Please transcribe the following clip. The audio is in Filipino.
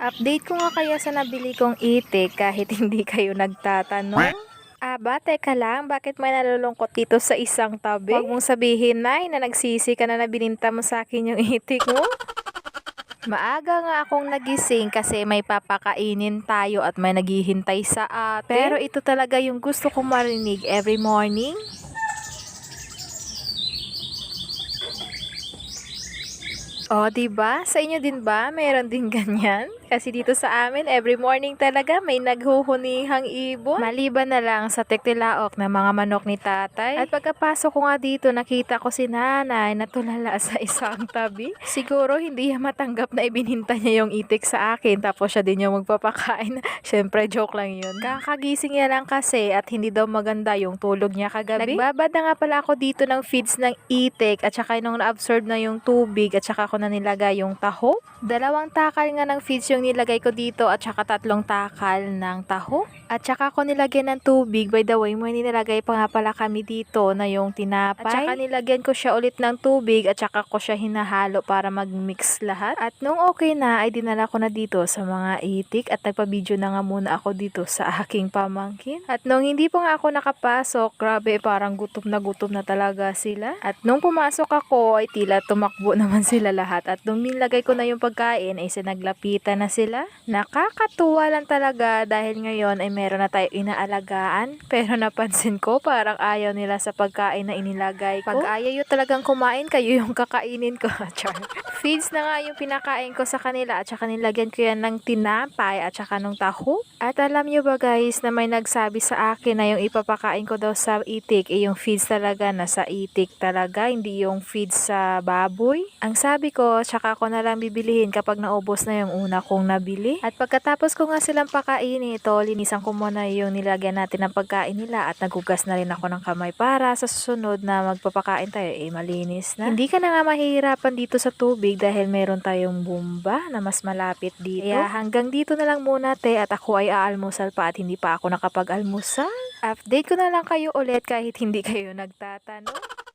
Update ko nga kaya sa nabili kong itik kahit hindi kayo nagtatanong? Aba, teka lang, bakit may nalulungkot dito sa isang tabi? Huwag mong sabihin, Nay, na nagsisi ka na bininta mo sa akin yung itik mo. Maaga nga akong nagising kasi may papakainin tayo at may naghihintay sa atin. Pero ito talaga yung gusto kong marinig every morning. Oh, 'di ba? Sa inyo din ba meron din ganyan? Kasi dito sa amin every morning talaga may naghuhunihang ibon. Maliban na lang sa tektilaok na mga manok ni tatay. At pagkapasok ko nga dito, nakita ko si nanay na tulala sa isang tabi. Siguro hindi niya matanggap na ibininta niya yung itik sa akin tapos siya din yung magpapakain. Syempre joke lang yun. Kakagising niya lang kasi at hindi daw maganda yung tulog niya kagabi. Nagbabad na nga pala ako dito ng feeds ng itik at saka nung na-absorb na yung tubig at saka ko na nilagay yung taho. 2 takal nga ng feeds yung nilagay ko dito at saka 3 takal ng taho. At saka ko nilagyan ng tubig. By the way, may nilagay pa nga pala kami dito na yung tinapay. At saka nilagyan ko siya ulit ng tubig at saka ko siya hinahalo para mag-mix lahat. At nung okay na, ay dinala ko na dito sa mga itik at nagpa-video na nga muna ako dito sa aking pamangkin. At nung hindi pa nga ako nakapasok, grabe parang gutom na talaga sila. At nung pumasok ako, ay tila tumakbo naman sila lahat. At nung nilagay ko na yung pagkain, ay sinaglapitan na sila. Nakakatuwa lang talaga dahil ngayon ay meron na tayo inaalagaan. Pero napansin ko parang ayaw nila sa pagkain na inilagay ko. Pag ayaw yung talagang kumain, kayo yung kakainin ko. Char. Feeds na nga yung pinakain ko sa kanila at saka nilagyan ko yan ng tinapay at saka ng taho. At alam nyo ba guys na may nagsabi sa akin na yung ipapakain ko daw sa itik yung feeds talaga na sa itik talaga, hindi yung feeds sa baboy. Ang sabi ko, tsaka ko na lang bibilihin kapag naubos na yung una kong nabili. At pagkatapos ko nga silang pakainin ito, linisan ko muna yung nilagyan natin ng pagkain nila at nagugas na rin ako ng kamay para sa susunod na magpapakain tayo malinis na. Hindi ka na nga mahihirapan dito sa tubig dahil meron tayong bumba na mas malapit dito. Kaya hanggang dito na lang muna te at ako ay aalmusal pa at hindi pa ako nakapag-almusal. Update ko na lang kayo ulit kahit hindi kayo nagtatanong.